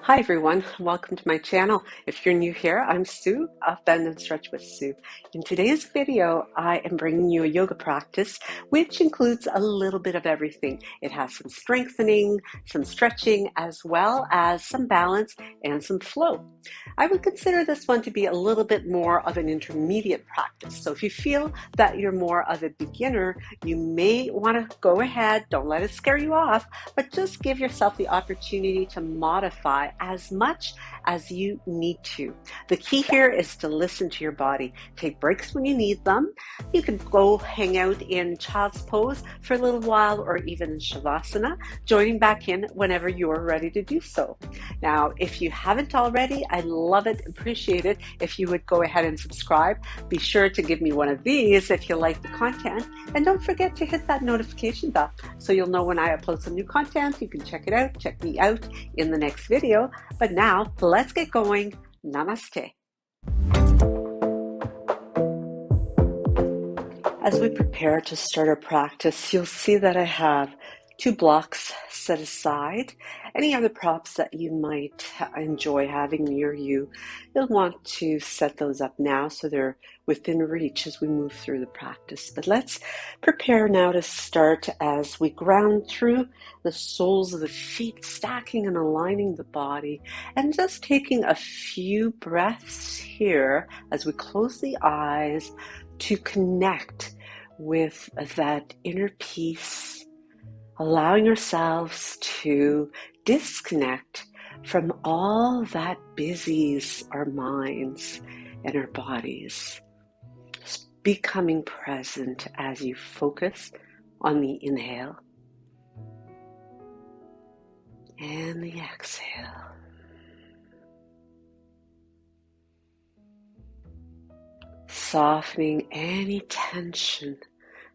Hi everyone, welcome to my channel. If you're new here, I'm Sue of Bend and Stretch with Sue. In today's video, I am bringing you a yoga practice which includes a little bit of everything. It has some strengthening, some stretching, as well as some balance and some flow. I would consider this one to be a little bit more of an intermediate practice. So if you feel that you're more of a beginner, you may want to go ahead, don't let it scare you off, but just give yourself the opportunity to modify as much as you need to. The key here is to listen to your body. Take breaks when you need them. You can go hang out in child's pose for a little while or even in Shavasana, joining back in whenever you are ready to do so. Now, if you haven't already, I love it, appreciate it if you would go ahead and subscribe. Be sure to give me one of these if you like the content, and don't forget to hit that notification bell so you'll know when I upload some new content. You can check it out, check me out in the next video. But now, let's get going. Namaste. As we prepare to start our practice, you'll see that I have 2 blocks set aside. Any other props that you might enjoy having near you, you'll want to set those up now so they're within reach as we move through the practice. But let's prepare now to start as we ground through the soles of the feet, stacking and aligning the body, and just taking a few breaths here as we close the eyes to connect with that inner peace, allowing ourselves to disconnect from all that busies our minds and our bodies. Just becoming present as you focus on the inhale and the exhale. Softening any tension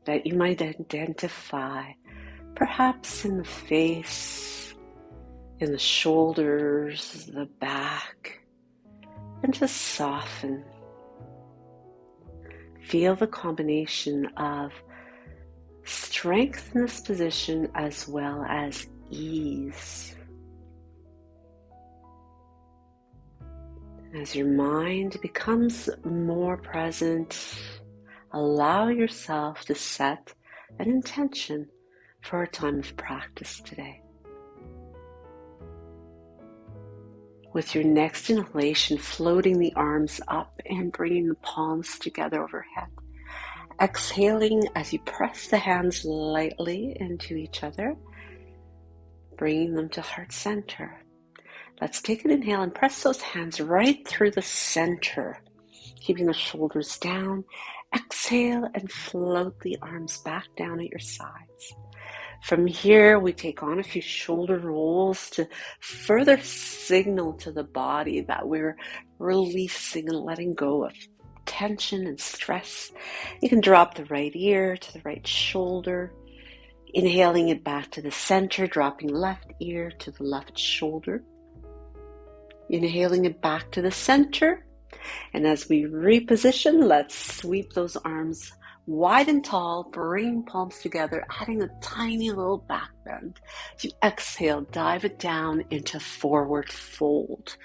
that you might identify, perhaps in the face, in the shoulders, the back, and just soften. Feel the combination of strength in this position as well as ease. As your mind becomes more present, allow yourself to set an intention for a time of practice today. With your next inhalation, floating the arms up and bringing the palms together overhead. Exhaling as you press the hands lightly into each other, bringing them to heart center. Let's take an inhale and press those hands right through the center, keeping the shoulders down. Exhale and float the arms back down at your sides. From here, we take on a few shoulder rolls to further signal to the body that we're releasing and letting go of tension and stress. You can drop the right ear to the right shoulder, inhaling it back to the center, dropping left ear to the left shoulder. Inhaling it back to the center. And as we reposition, let's sweep those arms wide and tall, bring palms together, adding a tiny little back bend. As you exhale, dive it down into forward fold.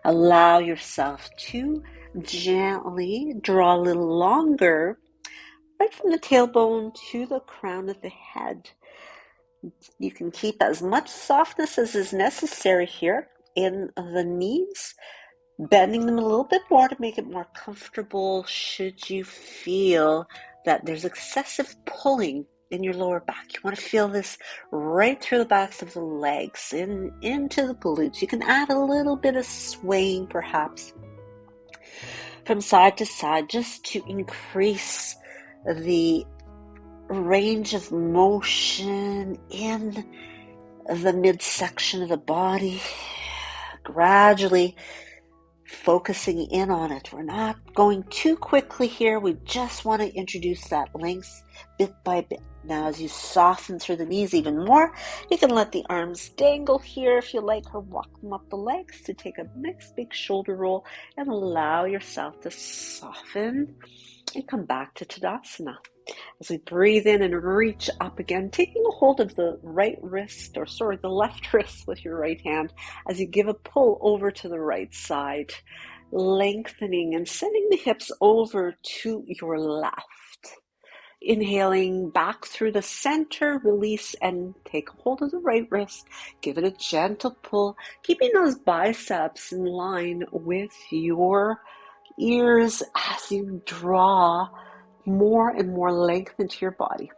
Allow yourself to gently draw a little longer, right from the tailbone to the crown of the head. You can keep as much softness as is necessary here in the knees, bending them a little bit more to make it more comfortable should you feel that there's excessive pulling in your lower back. You want to feel this right through the backs of the legs, into the glutes. You can add a little bit of swaying perhaps from side to side just to increase the range of motion in the midsection of the body, gradually focusing in on it. We're not going too quickly here. We just want to introduce that length bit by bit. Now, as you soften through the knees even more, you can let the arms dangle here if you like, or walk them up the legs to take a nice big shoulder roll and allow yourself to soften and come back to Tadasana. As we breathe in and reach up again, taking a hold of the right wrist, or sorry, the left wrist with your right hand, as you give a pull over to the right side, lengthening and sending the hips over to your left. Inhaling back through the center, release and take hold of the right wrist. Give it a gentle pull, keeping those biceps in line with your ears as you draw more and more length into your body.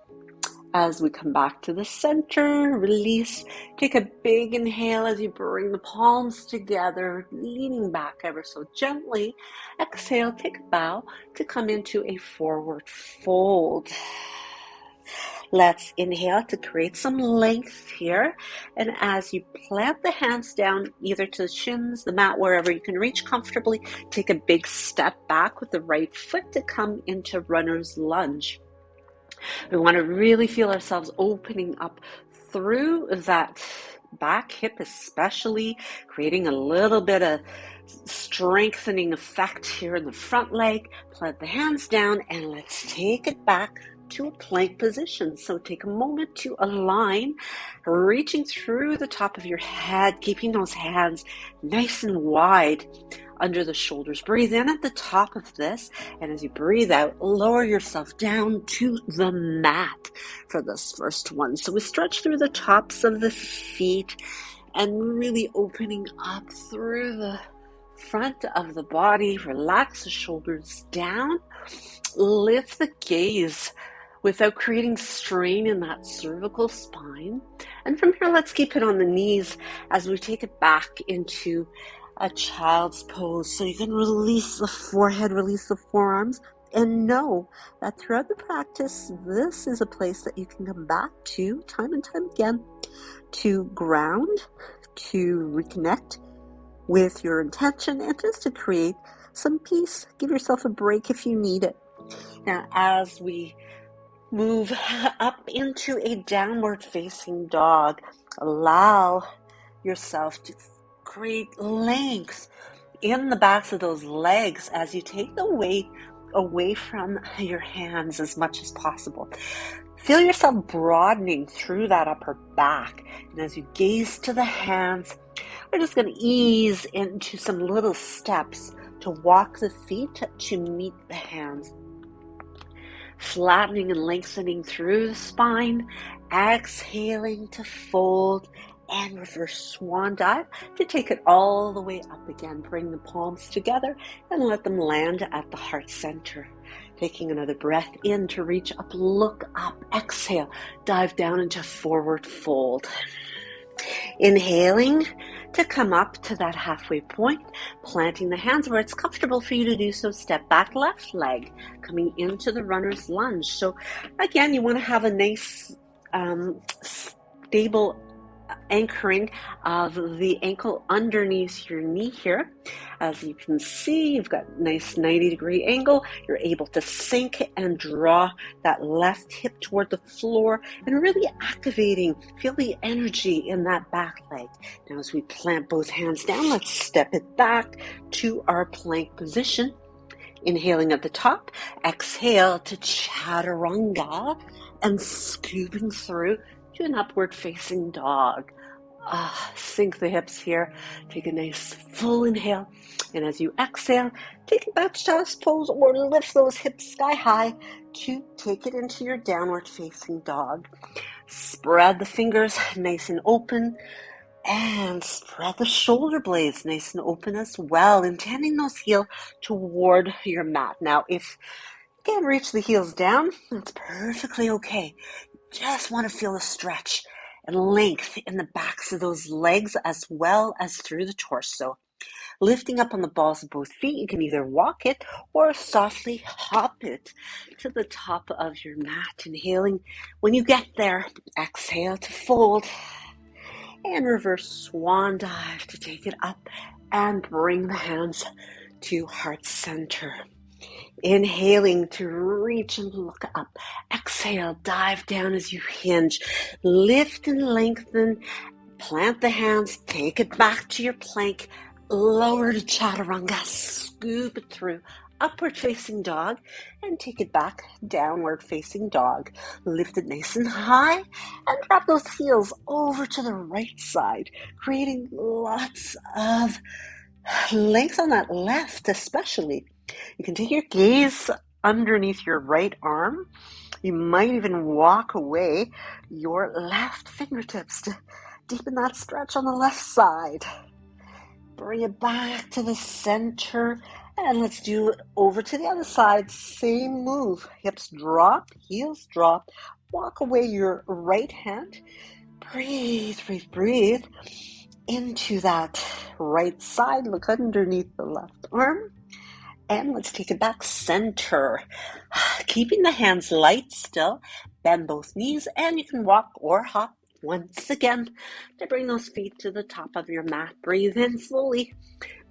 As we come back to the center, release. Take a big inhale as you bring the palms together, leaning back ever so gently. Exhale, take a bow to come into a forward fold. Let's inhale to create some length here. And as you plant the hands down, either to the shins, the mat, wherever you can reach comfortably, take a big step back with the right foot to come into runner's lunge. We want to really feel ourselves opening up through that back hip, especially creating a little bit of strengthening effect here in the front leg. Plant the hands down and let's take it back to a plank position. So take a moment to align, reaching through the top of your head, keeping those hands nice and wide under the shoulders. Breathe in at the top of this, and as you breathe out, lower yourself down to the mat for this first one. So we stretch through the tops of the feet and really opening up through the front of the body. Relax the shoulders down. Lift the gaze without creating strain in that cervical spine. And from here, let's keep it on the knees as we take it back into a child's pose. So you can release the forehead, release the forearms, and know that throughout the practice, this is a place that you can come back to time and time again to ground, to reconnect with your intention, and just to create some peace. Give yourself a break if you need it. Now, as we move up into a downward facing dog, allow yourself to create length in the backs of those legs as you take the weight away from your hands as much as possible. Feel yourself broadening through that upper back. And as you gaze to the hands, we're just going to ease into some little steps to walk the feet to meet the hands. Flattening and lengthening through the spine, exhaling to fold and reverse swan dive to take it all the way up again. Bring the palms together and let them land at the heart center. Taking another breath in to reach up, look up, exhale, dive down into forward fold. Inhaling to come up to that halfway point, planting the hands where it's comfortable for you to do so. Step back, left leg, coming into the runner's lunge. So again, you want to have a nice stable anchoring of the ankle underneath your knee here. As you can see, you've got a nice 90-degree angle. You're able to sink and draw that left hip toward the floor and really activating, feel the energy in that back leg. Now as we plant both hands down, let's step it back to our plank position. Inhaling at the top, exhale to chaturanga and scooping through to an upward facing dog. Sink the hips here. Take a nice full inhale. And as you exhale, take it back to child's pose or lift those hips sky high to take it into your downward facing dog. Spread the fingers nice and open and spread the shoulder blades nice and open as well, intending those heels toward your mat. Now, if you can't reach the heels down, that's perfectly okay. Just want to feel a stretch and length in the backs of those legs as well as through the torso. Lifting up on the balls of both feet, you can either walk it or softly hop it to the top of your mat. Inhaling. When you get there, exhale to fold and reverse swan dive to take it up and bring the hands to heart center. Inhaling to reach and look up. Exhale, dive down as you hinge. Lift and lengthen. Plant the hands. Take it back to your plank. Lower to chaturanga. Scoop it through. upward facing dog and take it back, downward facing dog. Lift it nice and high and drop those heels over to the right side, creating lots of length on that left especially. You can take your gaze underneath your right arm. You might even walk away your left fingertips to deepen that stretch on the left side. Bring it back to the center, and let's do it over to the other side. Same move. Hips drop, heels drop. Walk away your right hand. Breathe, breathe, breathe into that right side. Look underneath the left arm. And let's take it back center. Keeping the hands light still. Bend both knees, and you can walk or hop once again to bring those feet to the top of your mat. Breathe in fully.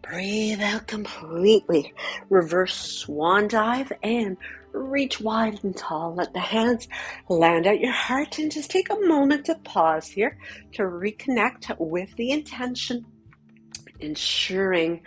Breathe out completely. Reverse swan dive and reach wide and tall. Let the hands land at your heart, and just take a moment to pause here to reconnect with the intention, ensuring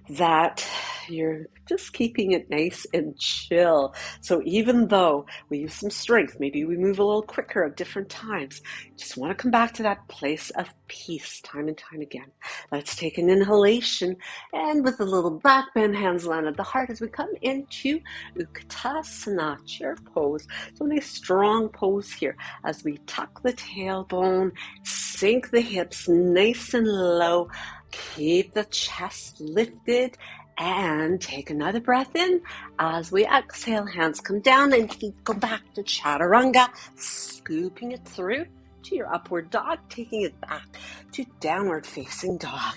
that you're just keeping it nice and chill. So even though we use some strength, maybe we move a little quicker at different times, just want to come back to that place of peace time and time again. Let's take an inhalation, and with a little back bend, hands land at the heart as we come into Utkatasana, chair pose. So nice strong pose here as we tuck the tailbone, sink the hips nice and low. Keep the chest lifted and take another breath in. As we exhale, hands come down and feet go back to chaturanga, scooping it through to your upward dog, taking it back to downward facing dog.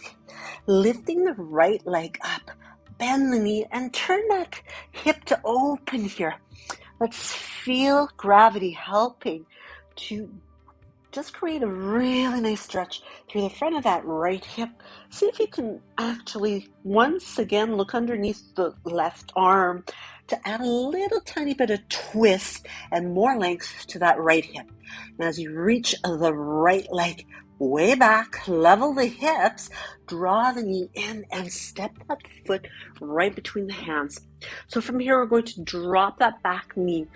Lifting the right leg up, bend the knee and turn that hip to open here. Let's feel gravity helping to just create a really nice stretch through the front of that right hip. See if you can actually, once again, look underneath the left arm to add a little tiny bit of twist and more length to that right hip. And as you reach the right leg way back, level the hips, draw the knee in and step that foot right between the hands. So from here, we're going to drop that back knee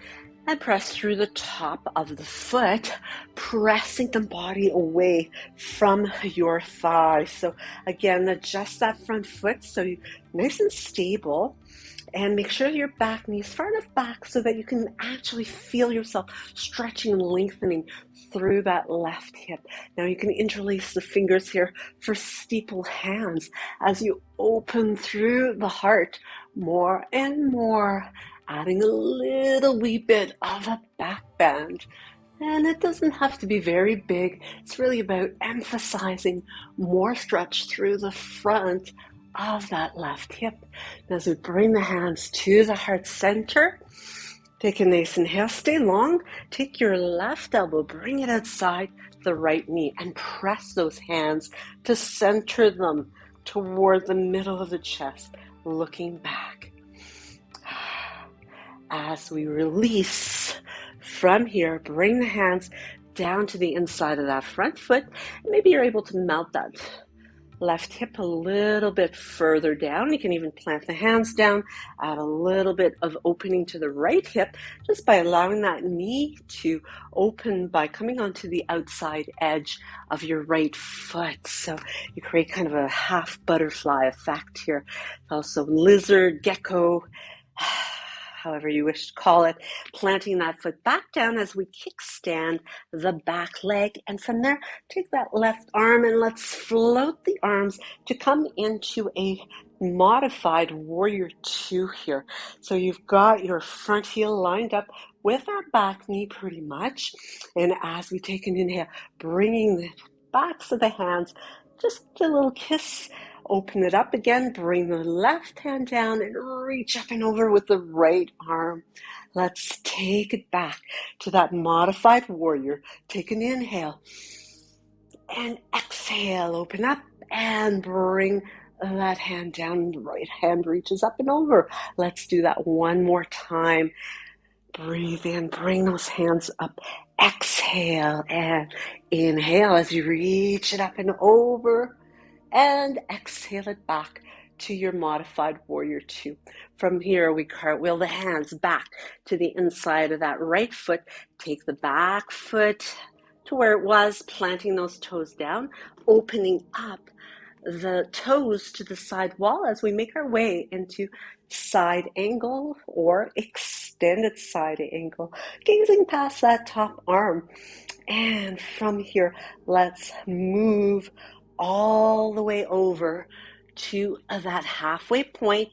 and press through the top of the foot, pressing the body away from your thighs. So again, adjust that front foot so you're nice and stable, and make sure your back knee is far enough back so that you can actually feel yourself stretching and lengthening through that left hip. Now you can interlace the fingers here for steeple hands as you open through the heart more and more, adding a little wee bit of a back bend. And it doesn't have to be very big. It's really about emphasizing more stretch through the front of that left hip. And as we bring the hands to the heart center, take a nice inhale, stay long. Take your left elbow, bring it outside the right knee, and press those hands to center them toward the middle of the chest, looking back. As we release from here, bring the hands down to the inside of that front foot. Maybe you're able to melt that left hip a little bit further down. You can even plant the hands down, add a little bit of opening to the right hip just by allowing that knee to open by coming onto the outside edge of your right foot. So you create kind of a half butterfly effect here. Also lizard, gecko, however you wish to call it, planting that foot back down as we kickstand the back leg. And from there, take that left arm and let's float the arms to come into a modified warrior two here. So you've got your front heel lined up with our back knee pretty much. And as we take an inhale, bringing the backs of the hands, just a little kiss. Open it up again, bring the left hand down and reach up and over with the right arm. Let's take it back to that modified warrior. Take an inhale and exhale. Open up and bring that hand down. The right hand reaches up and over. Let's do that one more time. Breathe in, bring those hands up. Exhale and inhale as you reach it up and over. And exhale it back to your modified warrior two. From here, we cartwheel the hands back to the inside of that right foot. Take the back foot to where it was, planting those toes down, opening up the toes to the side wall as we make our way into side angle or extended side angle, gazing past that top arm. And from here, let's move all the way over to that halfway point,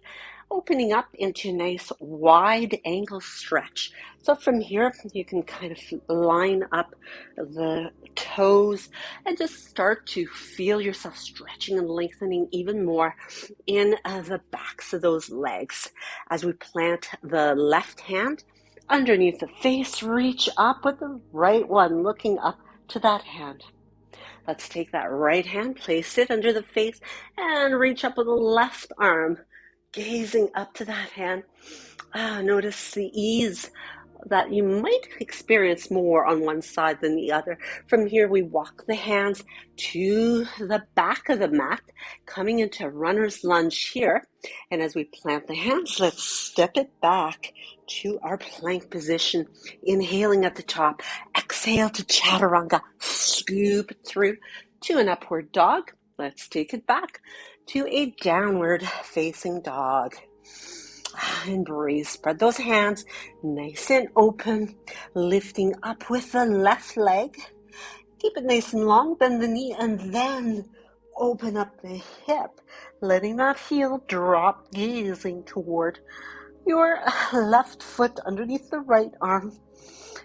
opening up into a nice wide angle stretch. So from here, you can kind of line up the toes and just start to feel yourself stretching and lengthening even more in the backs of those legs. As we plant the left hand underneath the face, reach up with the right one, looking up to that hand. Let's take that right hand, place it under the face, and reach up with the left arm, gazing up to that hand. Notice the ease that you might experience more on one side than the other. From here, we walk the hands to the back of the mat, coming into runner's lunge here. And as we plant the hands, let's step it back to our plank position. Inhaling at the top, exhale to chaturanga, scoop through to an upward dog. Let's take it back to a downward facing dog. And breathe. Spread those hands nice and open, lifting up with the left leg. Keep it nice and long, bend the knee, and then open up the hip, letting that heel drop, gazing toward your left foot underneath the right arm.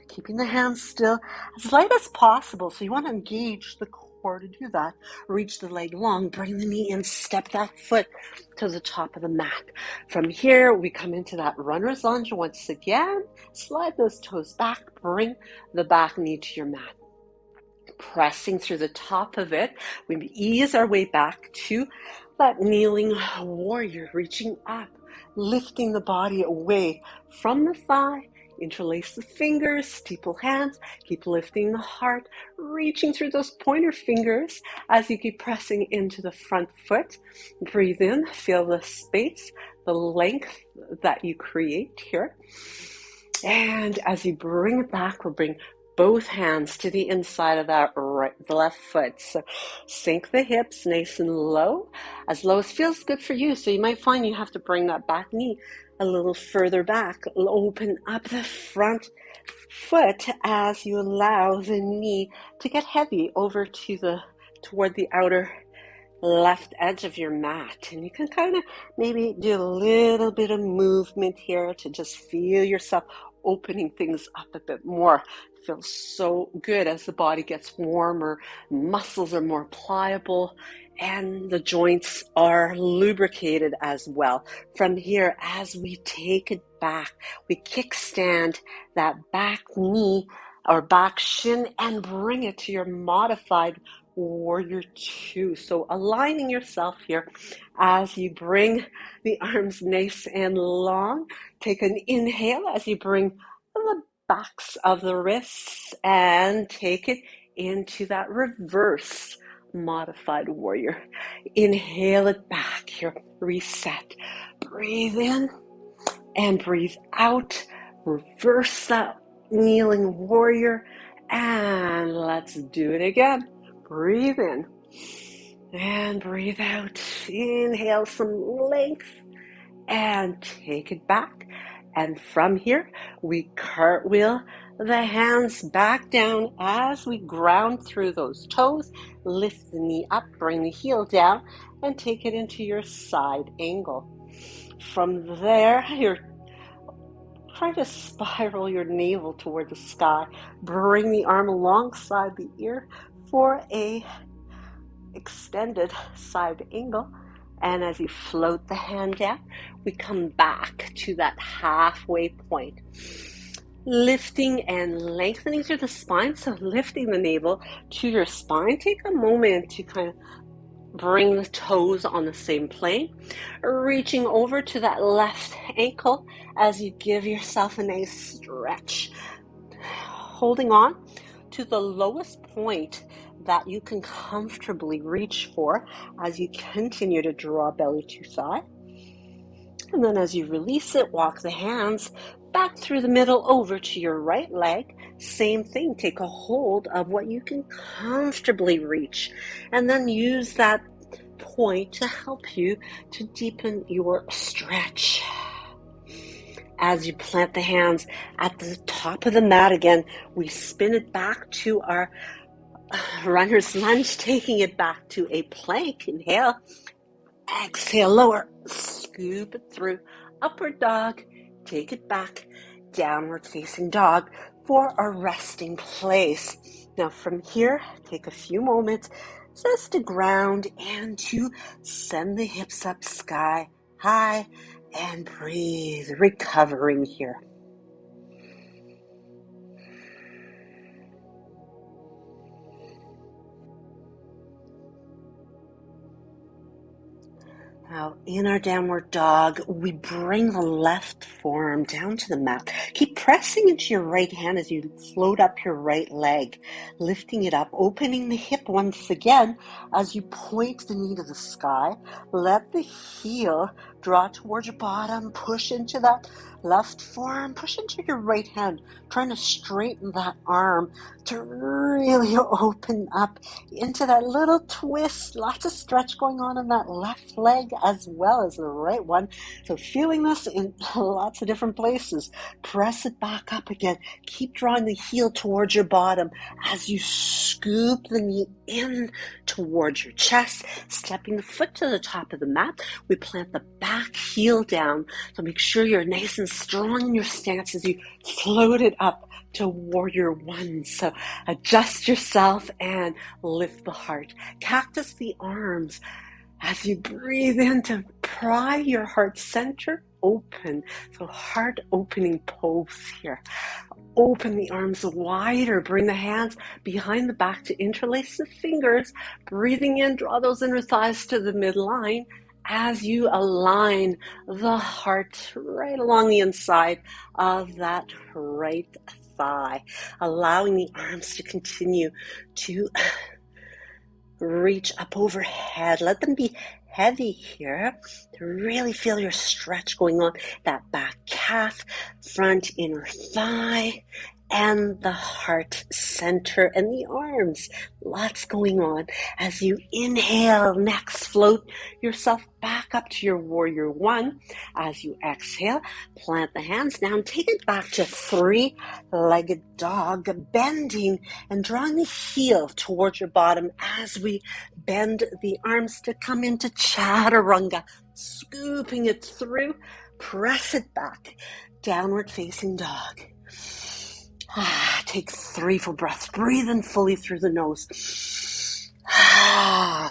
Keeping the hands still, as light as possible. So you want to engage the core to do that. Reach the leg long, bring the knee in, step that foot to the top of the mat. From here, we come into that runner's lunge once again. Slide those toes back, bring the back knee to your mat. Pressing through the top of it, we ease our way back to that kneeling warrior, reaching up, lifting the body away from the thigh. Interlace the fingers, steeple hands, keep lifting the heart, reaching through those pointer fingers as you keep pressing into the front foot. Breathe in, feel the space, the length that you create here. And as you bring it back, we'll bring both hands to the inside of that the left foot. So sink the hips nice and low as feels good for you. So you might find you have to bring that back knee a little further back. Open up the front foot as you allow the knee to get heavy over to toward the outer left edge of your mat. And you can kind of maybe do a little bit of movement here to just feel yourself opening things up a bit more. It feels so good as the body gets warmer, muscles are more pliable, and the joints are lubricated as well. From here, as we take it back, we kickstand that back knee or back shin and bring it to your modified warrior two. So aligning yourself here as you bring the arms nice and long. Take an inhale as you bring the backs of the wrists and take it into that reverse modified warrior. Inhale it back here, reset. Breathe in and breathe out. Reverse that kneeling warrior, and let's do it again. Breathe in and breathe out. Inhale some length and take it back. And from here, we cartwheel the hands back down as we ground through those toes. Lift the knee up, bring the heel down, and take it into your side angle. From there, you're trying to spiral your navel toward the sky. Bring the arm alongside the ear for a extended side angle. And as you float the hand down, we come back to that halfway point. Lifting and lengthening through the spine, so lifting the navel to your spine. Take a moment to kind of bring the toes on the same plane. Reaching over to that left ankle as you give yourself a nice stretch. Holding on to the lowest point that you can comfortably reach for as you continue to draw belly to thigh. And then as you release it, walk the hands back through the middle over to your right leg. Same thing, take a hold of what you can comfortably reach, and then use that point to help you to deepen your stretch. As you plant the hands at the top of the mat again, we spin it back to our runner's lunge, taking it back to a plank. Inhale, exhale, lower, scoop it through, upward dog, take it back, downward facing dog for a resting place. Now from here, take a few moments just to ground and to send the hips up sky high and breathe, recovering here. Now, in our downward dog, we bring the left forearm down to the mat. Keep pressing into your right hand as you float up your right leg, lifting it up, opening the hip once again as you point the knee to the sky. Let the heel draw towards your bottom, push into that left forearm, push into your right hand, trying to straighten that arm to really open up into that little twist. Lots of stretch going on in that left leg as well as the right one. So feeling this in lots of different places. Press it back up again. Keep drawing the heel towards your bottom as you scoop the knee in towards your chest, stepping the foot to the top of the mat. We plant the back heel down. So make sure you're nice and strong in your stance as you float it up to warrior one. So adjust yourself and lift the heart. Cactus the arms as you breathe in to pry your heart center open. So heart opening pose here. Open the arms wider. Bring the hands behind the back to interlace the fingers. Breathing in, draw those inner thighs to the midline as you align the heart right along the inside of that right thigh, allowing the arms to continue to reach up overhead. Let them be heavy here to really feel your stretch going on. That back calf, front inner thigh, and the heart center and the arms. Lots going on. As you inhale, next float yourself back up to your warrior one. As you exhale, plant the hands down, take it back to three-legged dog, bending and drawing the heel towards your bottom as we bend the arms to come into chaturanga, scooping it through, press it back, downward facing dog. Take 3 full breaths. Breathe in fully through the nose.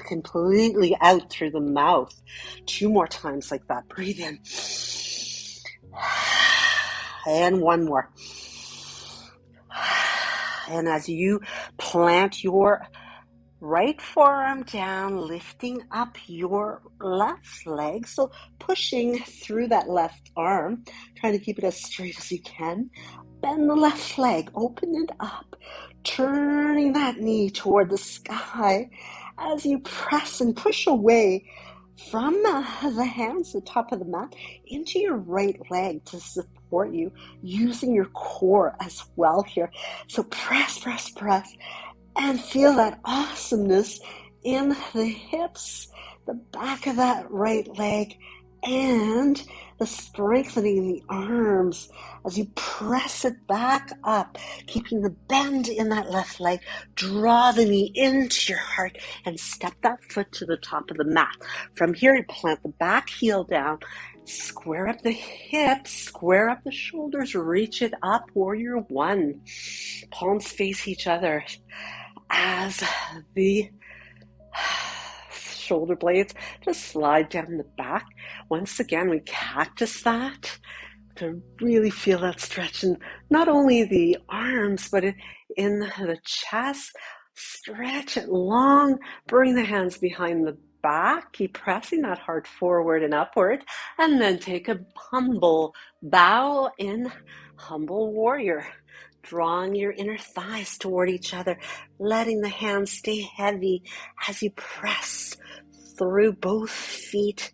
Completely out through the mouth. 2 more times like that. Breathe in. And 1 more. And as you plant your right forearm down, lifting up your left leg. So pushing through that left arm, trying to keep it as straight as you can. Bend the left leg, open it up, turning that knee toward the sky as you press and push away from the hands, the top of the mat, into your right leg to support you, using your core as well here. So press, press, press, and feel that awesomeness in the hips, the back of that right leg, and the strengthening in the arms as you press it back up, keeping the bend in that left leg. Draw the knee into your heart and step that foot to the top of the mat. From here, you plant the back heel down, square up the hips, square up the shoulders, reach it up, warrior one. Palms face each other as the shoulder blades just slide down the back. Once again, we cactus that to really feel that stretch in not only the arms, but in the chest. Stretch it long. Bring the hands behind the back. Keep pressing that heart forward and upward. And then take a humble bow in humble warrior. drawing your inner thighs toward each other, letting the hands stay heavy as you press through both feet.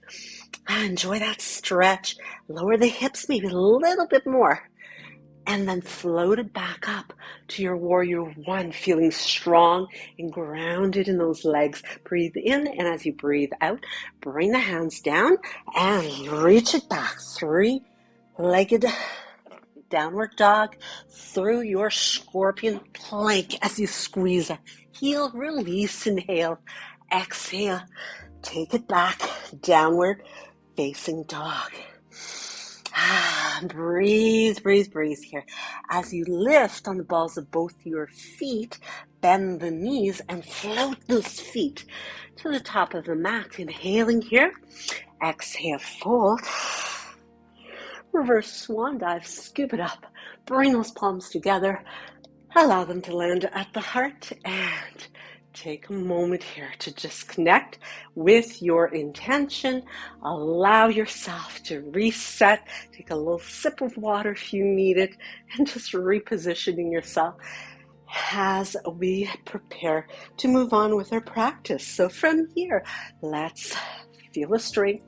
Enjoy that stretch. Lower the hips maybe a little bit more. And then float it back up to your warrior one, feeling strong and grounded in those legs. Breathe in, and as you breathe out, bring the hands down and reach it back. Three-legged downward dog through your scorpion plank as you squeeze a heel, release, inhale, exhale, take it back, downward facing dog. Breathe, breathe, breathe here. As you lift on the balls of both your feet, bend the knees and float those feet to the top of the mat. Inhaling here, exhale, fold. Reverse swan dive, scoop it up. Bring those palms together. Allow them to land at the heart and take a moment here to just connect with your intention. Allow yourself to reset. Take a little sip of water if you need it, and just repositioning yourself as we prepare to move on with our practice. So from here, let's feel the strength,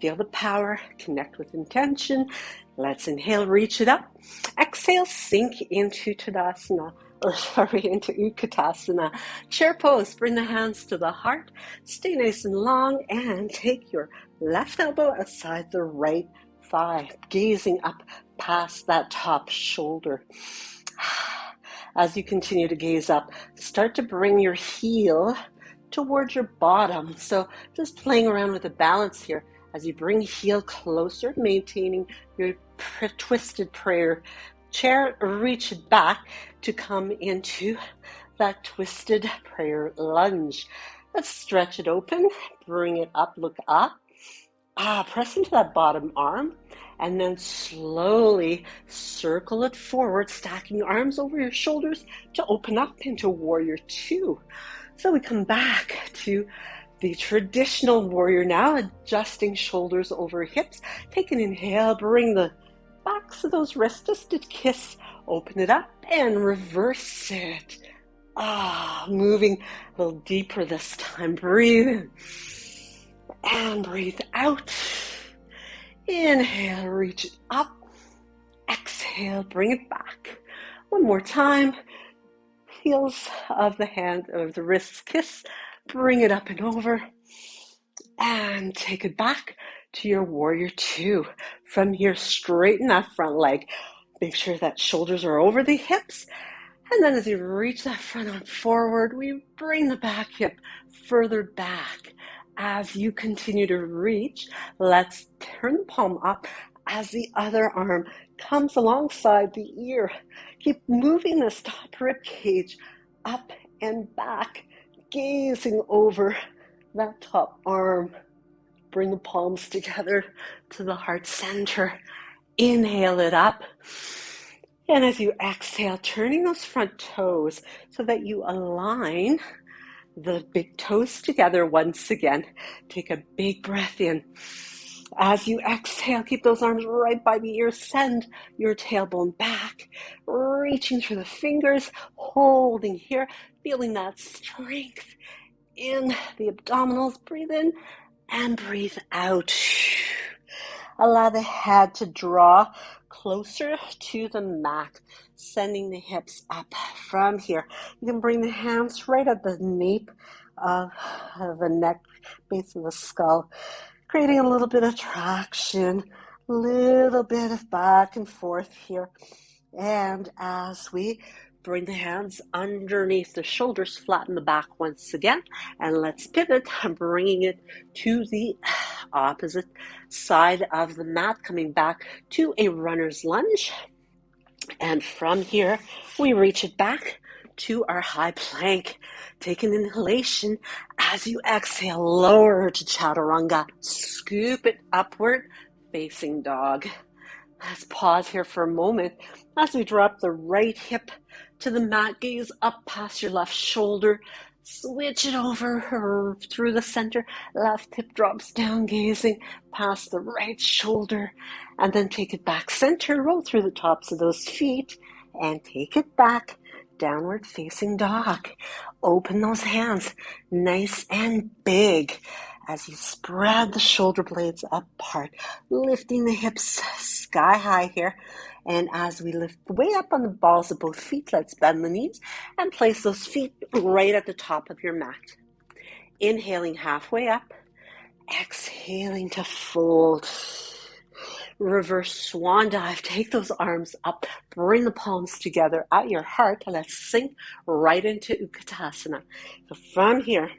feel the power, connect with intention. Let's inhale, reach it up. Exhale, sink into Tadasana. Into Utkatasana. Chair pose, bring the hands to the heart. Stay nice and long and take your left elbow aside the right thigh, gazing up past that top shoulder. As you continue to gaze up, start to bring your heel towards your bottom. So just playing around with the balance here as you bring heel closer, maintaining your twisted prayer chair, reach it back to come into that twisted prayer lunge. Let's stretch it open, bring it up, look up. Press into that bottom arm and then slowly circle it forward, stacking arms over your shoulders to open up into warrior two. So we come back to the traditional warrior now, adjusting shoulders over hips. Take an inhale, bring the backs of those wrists just a kiss, open it up and reverse it. Moving a little deeper this time. Breathe in and breathe out. Inhale, reach it up. Exhale, bring it back. One more time. Heels of the hand, of the wrists kiss. Bring it up and over. And take it back to your warrior two. From here, straighten that front leg. Make sure that shoulders are over the hips. And then as you reach that front arm forward, we bring the back hip further back. As you continue to reach, let's turn the palm up as the other arm comes alongside the ear. Keep moving this top rib cage up and back, gazing over that top arm. Bring the palms together to the heart center. Inhale it up. And as you exhale, turning those front toes so that you align the big toes together once again. Take a big breath in. As you exhale, keep those arms right by the ears. Send your tailbone back, reaching through the fingers, holding here, feeling that strength in the abdominals. Breathe in and breathe out. Allow the head to draw closer to the mat, sending the hips up from here. You can bring the hands right at the nape of the neck, base of the skull, creating a little bit of traction, little bit of back and forth here. And as we bring the hands underneath the shoulders, flatten the back once again, and let's pivot, bringing it to the opposite side of the mat, coming back to a runner's lunge. And from here, we reach it back to our high plank. Take an inhalation. As you exhale, lower to chaturanga. Scoop it upward, facing dog. Let's pause here for a moment as we drop the right hip to the mat, gaze up past your left shoulder, switch it over through the center, left hip drops down, gazing past the right shoulder, and then take it back center, roll through the tops of those feet, and take it back. Downward facing dog. Open those hands nice and big as you spread the shoulder blades apart, lifting the hips sky high here. And as we lift way up on the balls of both feet, let's bend the knees and place those feet right at the top of your mat. Inhaling halfway up, exhaling to fold. Reverse swan dive. Take those arms up, bring the palms together at your heart, and let's sink right into Utkatasana. So from here,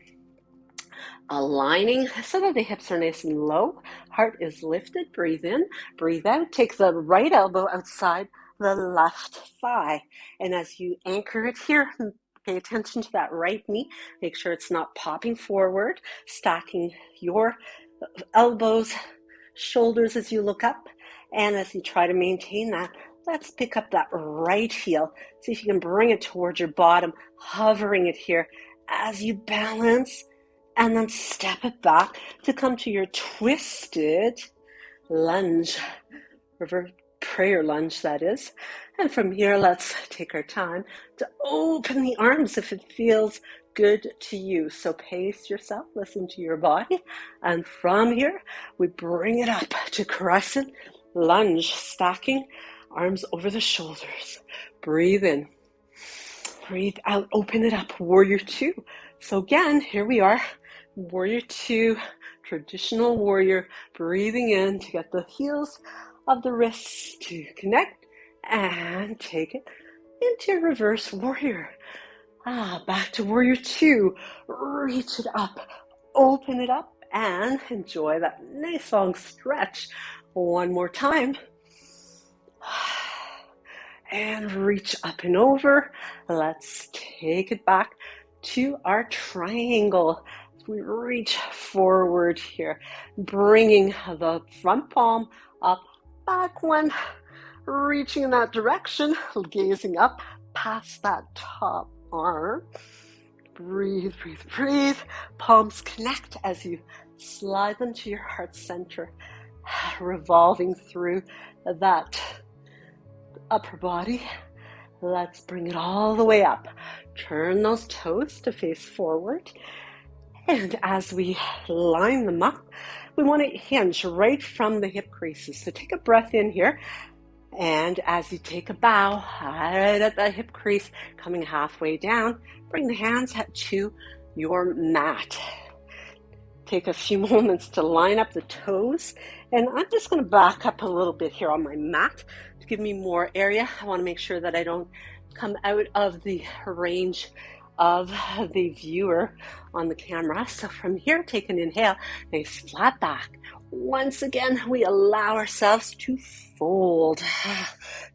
aligning so that the hips are nice and low, heart is lifted, breathe in, breathe out, take the right elbow outside the left thigh, and as you anchor it here, pay attention to that right knee, make sure it's not popping forward, stacking your elbows, shoulders as you look up, and as you try to maintain that, let's pick up that right heel. See if you can bring it towards your bottom, hovering it here as you balance, and then step it back to come to your twisted lunge, reverse prayer lunge that is. And from here, let's take our time to open the arms if it feels good to you. So pace yourself, listen to your body. And from here, we bring it up to crescent lunge, stacking arms over the shoulders. Breathe in, breathe out, open it up, warrior two. So again, here we are, warrior two, traditional warrior, breathing in to get the heels of the wrists to connect and take it into reverse warrior. Back to warrior two, reach it up, open it up, and enjoy that nice long stretch. One more time. And reach up and over. Let's take it back to our triangle. We reach forward here, bringing the front palm up, back one, reaching in that direction, gazing up past that top arm. Breathe, breathe, breathe. Palms connect as you slide them to your heart center, revolving through that upper body. Let's bring it all the way up. Turn those toes to face forward. And as we line them up, we want to hinge right from the hip creases. So take a breath in here. And as you take a bow, right at the hip crease, coming halfway down, bring the hands to your mat. Take a few moments to line up the toes. And I'm just going to back up a little bit here on my mat to give me more area. I want to make sure that I don't come out of the range of the viewer on the camera. So from here, take an inhale, nice flat back. Once again, we allow ourselves to fold.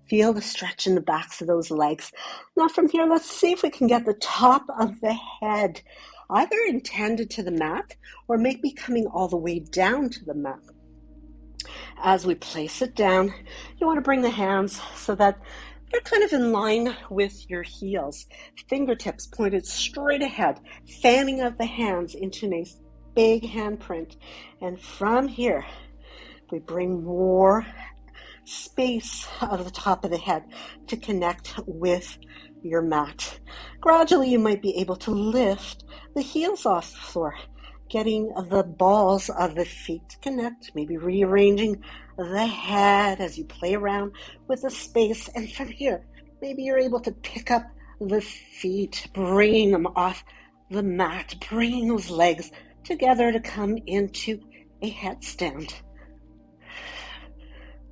Feel the stretch in the backs of those legs. Now from here, let's see if we can get the top of the head either intended to the mat or maybe coming all the way down to the mat. As we place it down, you want to bring the hands so that they're kind of in line with your heels. Fingertips pointed straight ahead, fanning of the hands into a nice big handprint. And from here, we bring more space of the top of the head to connect with your mat. Gradually, you might be able to lift the heels off the floor, getting the balls of the feet to connect, maybe rearranging the head as you play around with the space. And from here, maybe you're able to pick up the feet, bringing them off the mat, bringing those legs together to come into a headstand.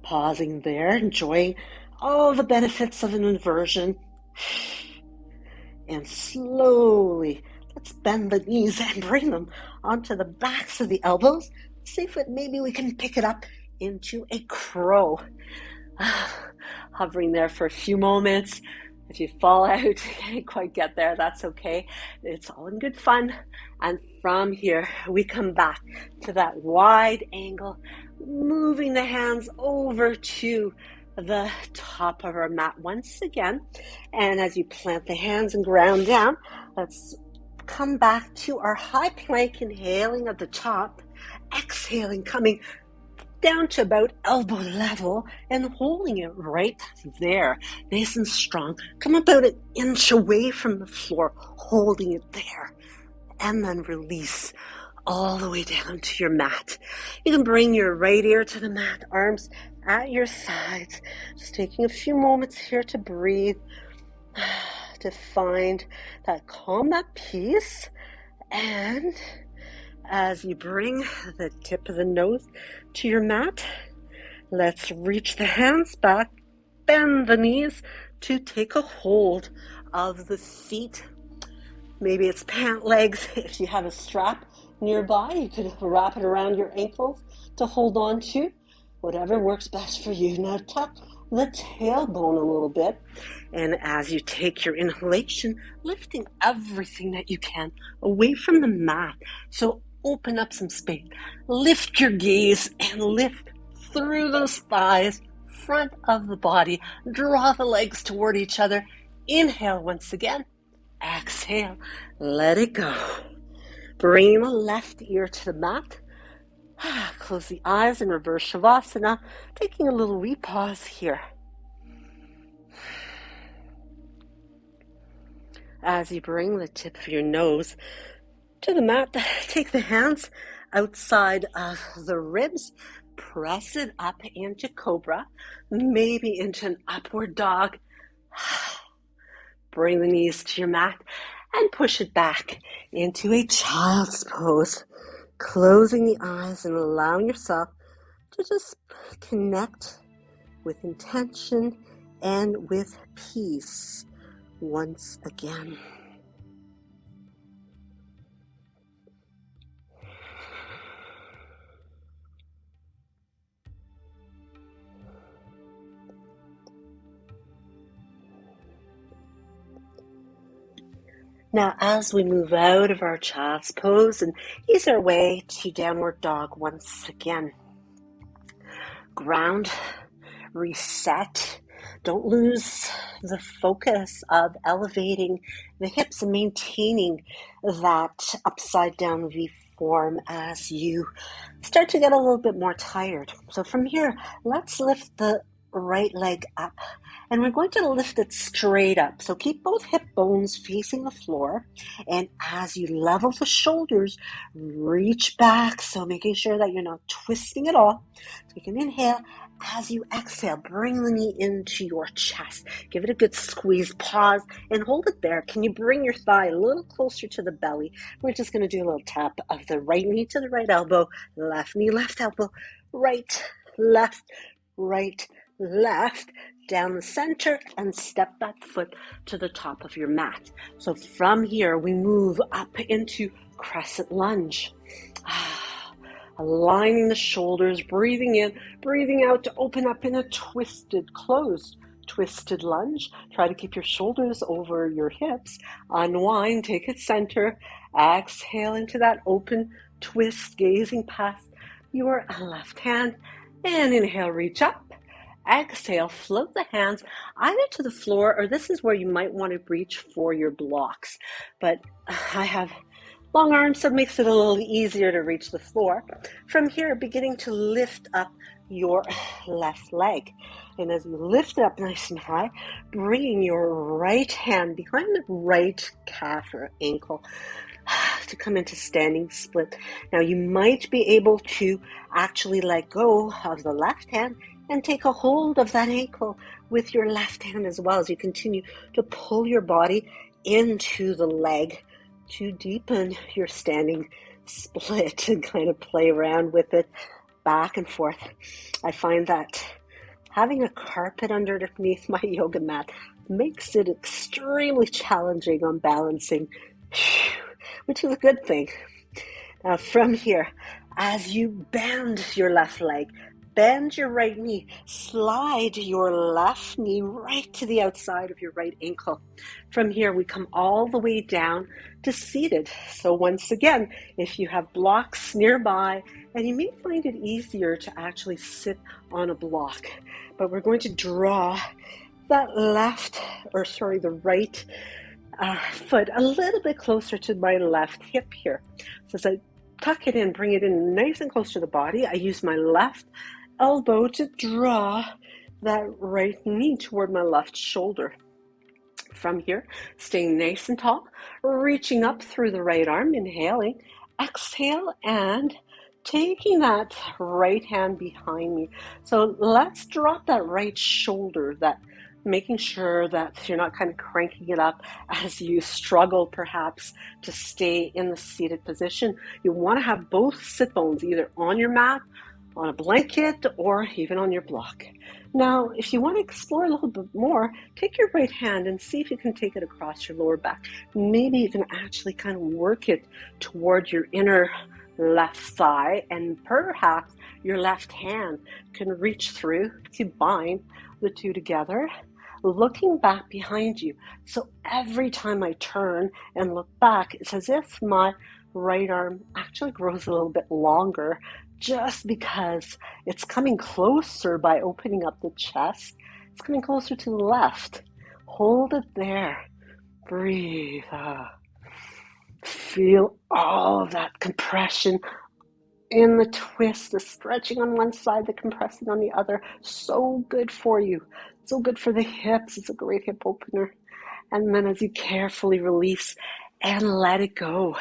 Pausing there, enjoying all the benefits of an inversion. And slowly, let's bend the knees and bring them onto the backs of the elbows. See if maybe we can pick it up into a crow. Hovering there for a few moments. If you fall out, can't quite get there, that's okay. It's all in good fun. And from here, we come back to that wide angle, moving the hands over to the top of our mat once again. And as you plant the hands and ground down, let's come back to our high plank, inhaling at the top, exhaling, coming down to about elbow level and holding it right there, nice and strong. Come about an inch away from the floor, holding it there, and then release all the way down to your mat. You can bring your right ear to the mat, arms at your sides, just taking a few moments here to breathe, to find that calm, that peace. And as you bring the tip of the nose to your mat, let's reach the hands back, bend the knees to take a hold of the feet. Maybe it's pant legs. If you have a strap nearby, you could wrap it around your ankles to hold on to. Whatever works best for you. Now tuck the tailbone a little bit. And as you take your inhalation, lifting everything that you can away from the mat. So open up some space. Lift your gaze and lift through those thighs, front of the body. Draw the legs toward each other. Inhale once again. Exhale, let it go. Bring the left ear to the mat. Close the eyes and reverse Shavasana, taking a little wee pause here. As you bring the tip of your nose to the mat, take the hands outside of the ribs, press it up into cobra, maybe into an upward dog. Bring the knees to your mat and push it back into a child's pose. Closing the eyes and allowing yourself to just connect with intention and with peace once again. Now, as we move out of our child's pose and ease our way to downward dog once again, ground, reset. Don't lose the focus of elevating the hips and maintaining that upside down V form as you start to get a little bit more tired. So from here, let's lift the right leg up. And we're going to lift it straight up. So keep both hip bones facing the floor. And as you level the shoulders, reach back. So making sure that you're not twisting at all. Take an inhale. As you exhale, bring the knee into your chest. Give it a good squeeze, pause, and hold it there. Can you bring your thigh a little closer to the belly? We're just going to do a little tap of the right knee to the right elbow, left knee, left elbow, right, left, down the center, and step that foot to the top of your mat. So from here, we move up into crescent lunge. Aligning the shoulders, breathing in, breathing out to open up in a closed twisted lunge. Try to keep your shoulders over your hips. Unwind, take it center. Exhale into that open twist, gazing past your left hand. And inhale, reach up. Exhale, float the hands either to the floor, or this is where you might want to reach for your blocks. But I have long arms, so it makes it a little easier to reach the floor. From here, beginning to lift up your left leg. And as you lift it up nice and high, bringing your right hand behind the right calf or ankle to come into standing split. Now you might be able to actually let go of the left hand and take a hold of that ankle with your left hand as well as you continue to pull your body into the leg to deepen your standing split and kind of play around with it back and forth. I find that having a carpet underneath my yoga mat makes it extremely challenging on balancing, which is a good thing. Now from here, as you bend your left leg, bend your right knee, slide your left knee right to the outside of your right ankle. From here, we come all the way down to seated. So once again, if you have blocks nearby, and you may find it easier to actually sit on a block, but we're going to draw that the right foot a little bit closer to my left hip here. So as I tuck it in, bring it in nice and close to the body. I use my left elbow to draw that right knee toward my left shoulder. From here, staying nice and tall, reaching up through the right arm, inhaling, exhale, and taking that right hand behind me. So let's drop that right shoulder, that making sure that you're not kind of cranking it up as you struggle perhaps to stay in the seated position. You want to have both sit bones either on your mat, on a blanket, or even on your block. Now, if you want to explore a little bit more, take your right hand and see if you can take it across your lower back. Maybe you can actually kind of work it toward your inner left thigh, and perhaps your left hand can reach through to bind the two together, looking back behind you. So every time I turn and look back, it's as if my right arm actually grows a little bit longer, just because it's coming closer by opening up the chest. It's coming closer to the left. Hold it there. Breathe. Feel all of that compression in the twist, the stretching on one side, the compressing on the other. So good for you. So good for the hips. It's a great hip opener. And then as you carefully release and let it go.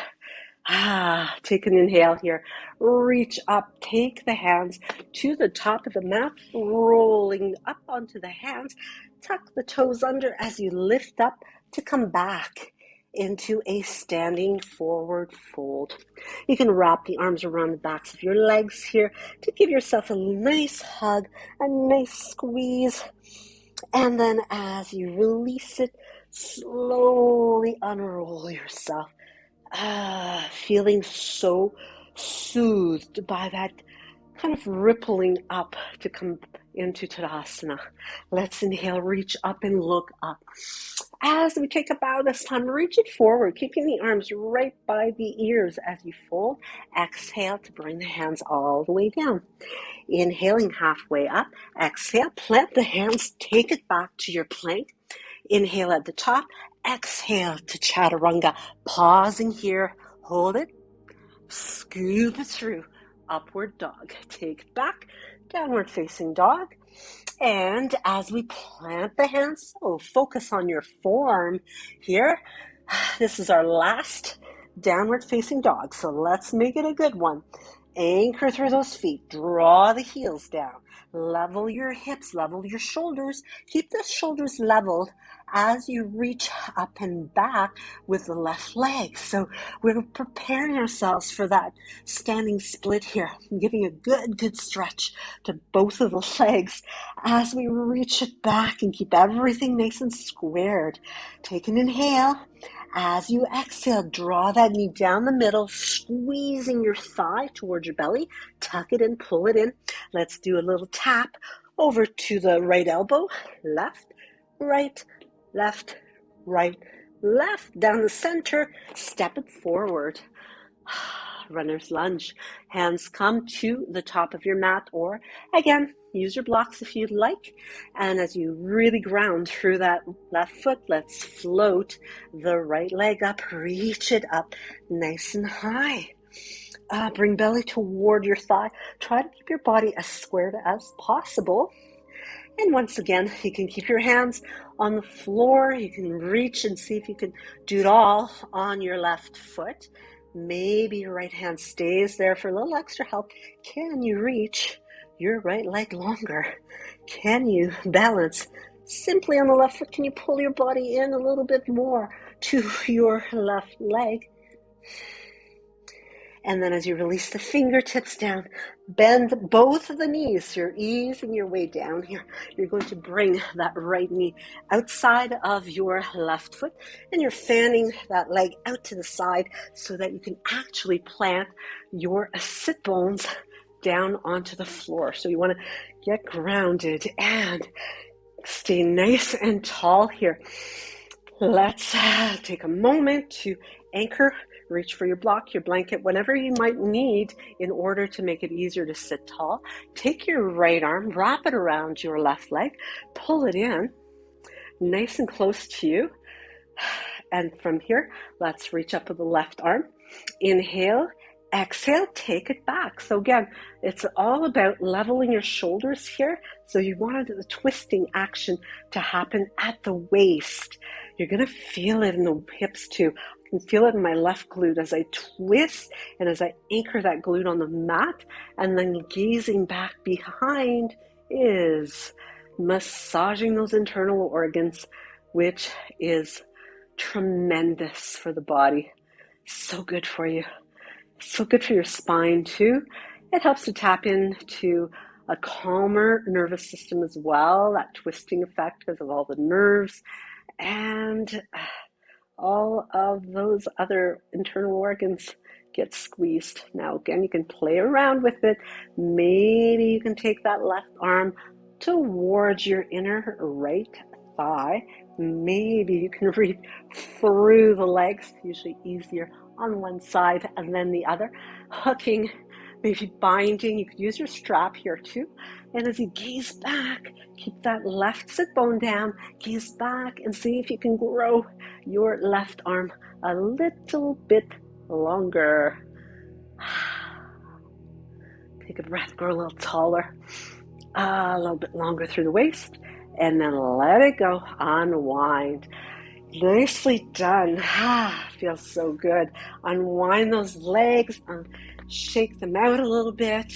Take an inhale here. Reach up, take the hands to the top of the mat, rolling up onto the hands. Tuck the toes under as you lift up to come back into a standing forward fold. You can wrap the arms around the backs of your legs here to give yourself a nice hug, a nice squeeze. And then as you release it, slowly unroll yourself. Feeling so soothed by that kind of rippling up to come into Tadasana. Let's inhale, reach up and look up. As we take a bow this time, reach it forward, keeping the arms right by the ears as you fold. Exhale to bring the hands all the way down. Inhaling halfway up. Exhale, plant the hands, take it back to your plank. Inhale at the top. Exhale to Chaturanga. Pausing here. Hold it. Scoop it through. Upward dog. Take it back. Downward facing dog. And as we plant the hands, so focus on your form here. This is our last downward facing dog. So let's make it a good one. Anchor through those feet. Draw the heels down. Level your hips, level your shoulders. Keep the shoulders leveled as you reach up and back with the left leg. So we're preparing ourselves for that standing split here, giving a good stretch to both of the legs as we reach it back and keep everything nice and squared. Take an inhale. As you exhale, draw that knee down the middle, squeezing your thigh towards your belly. Tuck it in, pull it in. Let's do a little tap over to the right elbow. Left, right, left, right, left. Down the center, step it forward. Runner's lunge. Hands come to the top of your mat, or again, use your blocks if you'd like. And as you really ground through that left foot, let's float the right leg up, reach it up nice and high. Bring belly toward your thigh. Try to keep your body as squared as possible. And once again, you can keep your hands on the floor. You can reach and see if you can do it all on your left foot. Maybe your right hand stays there for a little extra help. Can you reach your right leg longer? Can you balance simply on the left foot? Can you pull your body in a little bit more to your left leg? And then as you release the fingertips down, bend both of the knees. You're easing your way down here. You're going to bring that right knee outside of your left foot, and you're fanning that leg out to the side so that you can actually plant your sit bones down onto the floor. So you want to get grounded and stay nice and tall here. Let's take a moment to anchor. Reach for your block, your blanket, whatever you might need in order to make it easier to sit tall. Take your right arm, wrap it around your left leg, pull it in, nice and close to you. And from here, let's reach up with the left arm. Inhale, Exhale, take it back. So again, it's all about leveling your shoulders here. So you wanted the twisting action to happen at the waist. You're going to feel it in the hips too. I can feel it in my left glute as I twist and as I anchor that glute on the mat, and then gazing back behind is massaging those internal organs, which is tremendous for the body. So good for you. So good for your spine too. It helps to tap into a calmer nervous system as well, that twisting effect because of all the nerves and all of those other internal organs get squeezed. Now again, you can play around with it. Maybe you can take that left arm towards your inner right thigh. Maybe you can reach through the legs, usually easier on one side and then the other, hooking, maybe binding. You could use your strap here too. And as you gaze back, keep that left sit bone down, gaze back and see if you can grow your left arm a little bit longer. Take a breath, grow a little taller, a little bit longer through the waist, and then let it go, unwind. Nicely done. Feels so good. Unwind those legs, shake them out a little bit.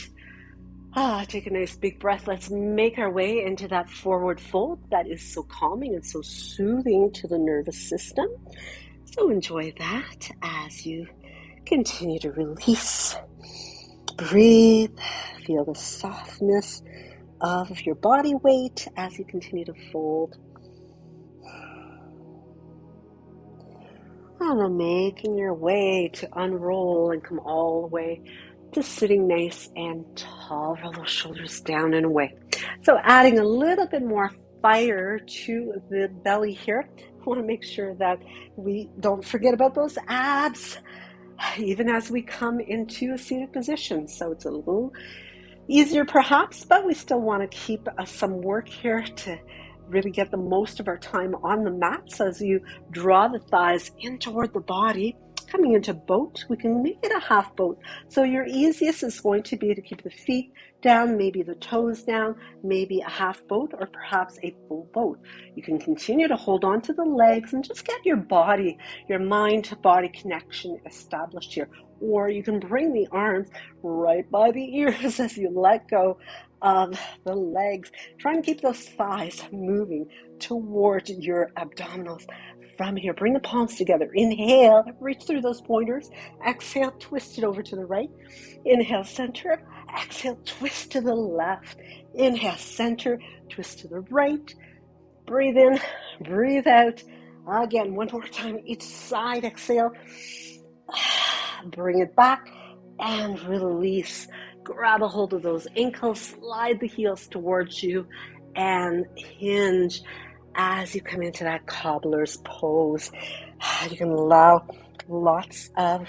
Take a nice big breath. Let's make our way into that forward fold that is so calming and so soothing to the nervous system. So enjoy that as you continue to release. Breathe. Feel the softness of your body weight as you continue to fold. And then making your way to unroll and come all the way to sitting nice and tall. Roll those shoulders down and away. So adding a little bit more fire to the belly here. I want to make sure that we don't forget about those abs, even as we come into a seated position. So it's a little easier perhaps, but we still want to keep some work here to really get the most of our time on the mat. So as you draw the thighs in toward the body, coming into boat, we can make it a half boat. So your easiest is going to be to keep the feet down, maybe the toes down, maybe a half boat or perhaps a full boat. You can continue to hold on to the legs and just get your body, your mind to body connection established here. Or you can bring the arms right by the ears as you let go of the legs, trying to keep those thighs moving towards your abdominals. From here, bring the palms together. Inhale, reach through those pointers. Exhale, twist it over to the right. Inhale, center. Exhale, twist to the left. Inhale, center, twist to the right. Breathe in, breathe out. Again, one more time, each side. Exhale. Bring it back and release. Grab a hold of those ankles, slide the heels towards you, and hinge as you come into that cobbler's pose. You can allow lots of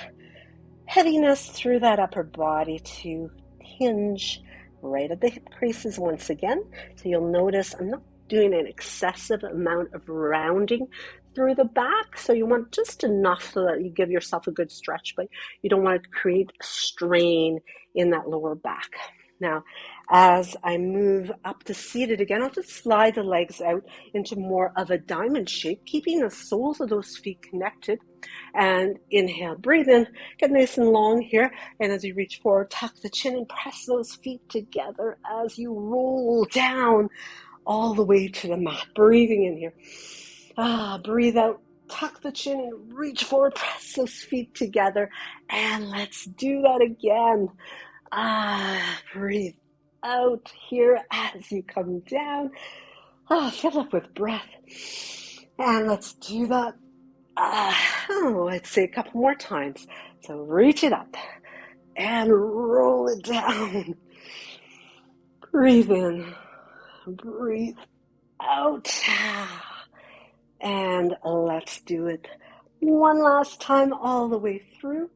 heaviness through that upper body to hinge right at the hip creases once again. So you'll notice I'm not doing an excessive amount of rounding through the back. So you want just enough so that you give yourself a good stretch, but you don't want to create strain in that lower back. Now, as I move up to seated again, I'll just slide the legs out into more of a diamond shape, keeping the soles of those feet connected. And inhale, breathe in, get nice and long here. And as you reach forward, tuck the chin and press those feet together as you roll down all the way to the mat. Breathing in here. Breathe out, tuck the chin and reach forward, press those feet together. And let's do that again. Breathe out here as you come down. Fill up with breath. And let's do that. I'd say a couple more times. So reach it up and roll it down. Breathe in, breathe out. And let's do it one last time all the way through.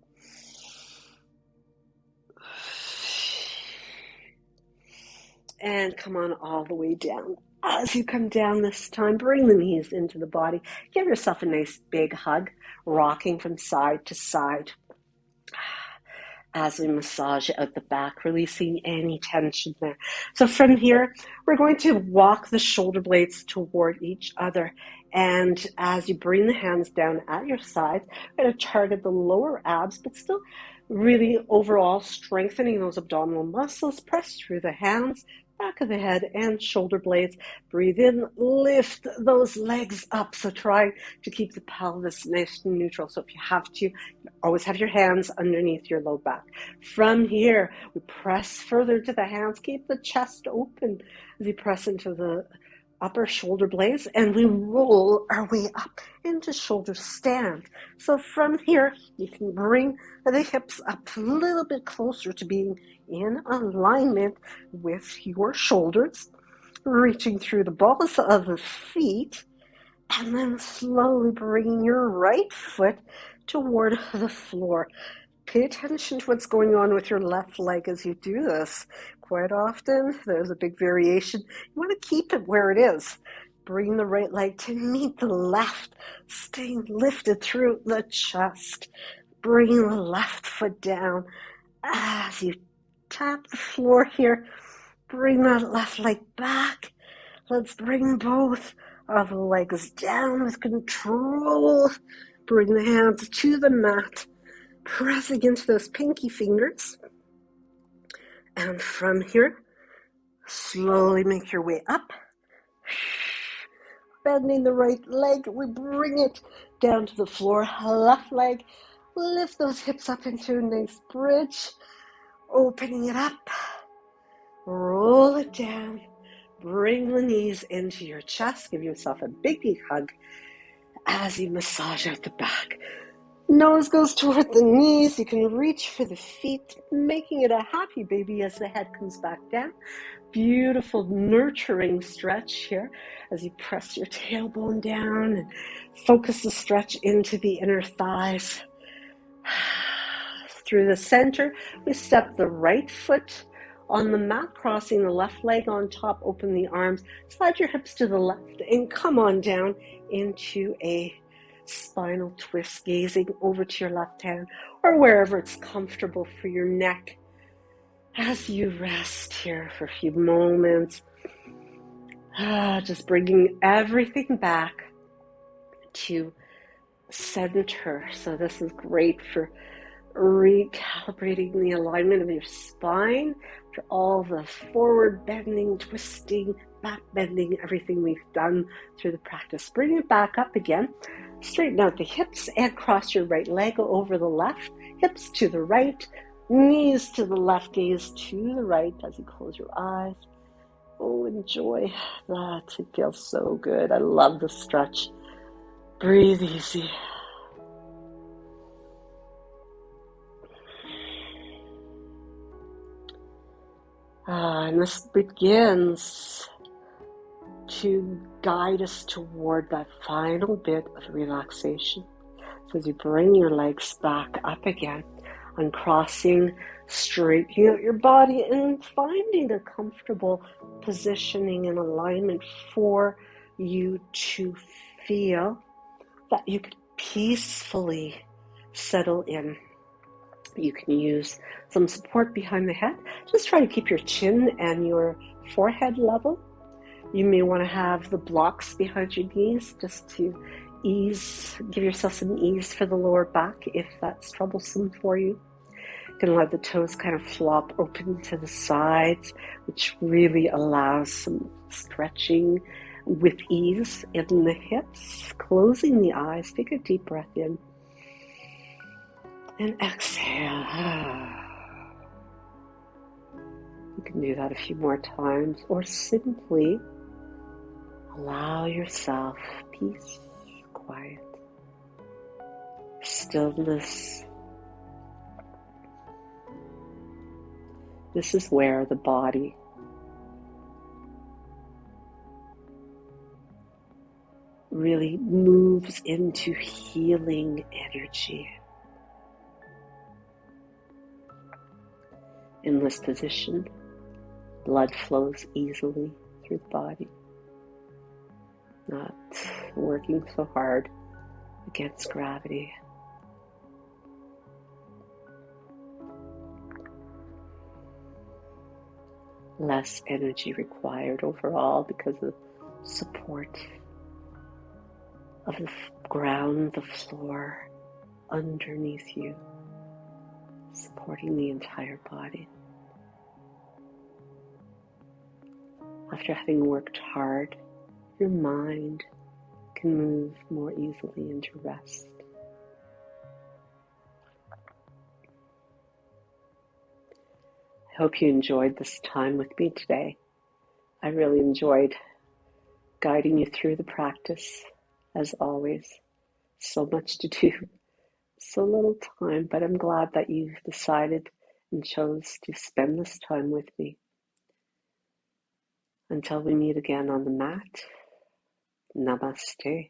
And come on all the way down. As you come down this time, bring the knees into the body. Give yourself a nice big hug, rocking from side to side. as we massage out the back, releasing any tension there. So from here, we're going to walk the shoulder blades toward each other. And as you bring the hands down at your sides, we're going to target the lower abs, but still really overall strengthening those abdominal muscles. Press through the hands, back of the head, and shoulder blades. Breathe in, lift those legs up. So try to keep the pelvis nice and neutral. So if you have to, always have your hands underneath your low back. From here, we press further to the hands. Keep the chest open as you press into the upper shoulder blades, and we roll our way up into shoulder stand. So from here, you can bring the hips up a little bit closer to being in alignment with your shoulders, reaching through the balls of the feet, and then slowly bringing your right foot toward the floor. Pay attention to what's going on with your left leg as you do this. Quite often, there's a big variation. You want to keep it where it is. Bring the right leg to meet the left, staying lifted through the chest. Bring the left foot down as you tap the floor here. Bring that left leg back. Let's bring both of the legs down with control. Bring the hands to the mat. Pressing into those pinky fingers. And from here, slowly make your way up. Bending the right leg, we bring it down to the floor. Left leg, lift those hips up into a nice bridge. Opening it up. Roll it down. Bring the knees into your chest. Give yourself a big hug as you massage out the back. Nose goes toward the knees. You can reach for the feet, making it a happy baby as the head comes back down. Beautiful nurturing stretch here as you press your tailbone down and focus the stretch into the inner thighs. Through the center, we step the right foot on the mat, crossing the left leg on top, open the arms, slide your hips to the left, and come on down into a spinal twist, gazing over to your left hand or wherever it's comfortable for your neck as you rest here for a few moments. Just bringing everything back to center. So this is great for recalibrating the alignment of your spine after all the forward bending, twisting, back bending, everything we've done through the practice. Bring it back up again. Straighten out the hips and cross your right leg over the left. Hips to the right, knees to the left, gaze to the right as you close your eyes. Oh, enjoy that. It feels so good. I love the stretch. Breathe easy. And this begins to guide us toward that final bit of relaxation. So as you bring your legs back up again, uncrossing, straightening out your body and finding a comfortable positioning and alignment for you to feel that you can peacefully settle in. You can use some support behind the head. Just try to keep your chin and your forehead level. You may want to have the blocks behind your knees just to give yourself some ease for the lower back if that's troublesome for you. You can let the toes kind of flop open to the sides, which really allows some stretching with ease in the hips. Closing the eyes, take a deep breath in. And exhale. You can do that a few more times, or simply allow yourself peace, quiet, stillness. This is where the body really moves into healing energy. In this position, blood flows easily through the body, not working so hard against gravity. less energy required overall because of support of the ground, the floor underneath you, supporting the entire body. After having worked hard, your mind can move more easily into rest. I hope you enjoyed this time with me today. I really enjoyed guiding you through the practice, as always. So much to do, so little time, but I'm glad that you've decided and chose to spend this time with me. Until we meet again on the mat, namaste.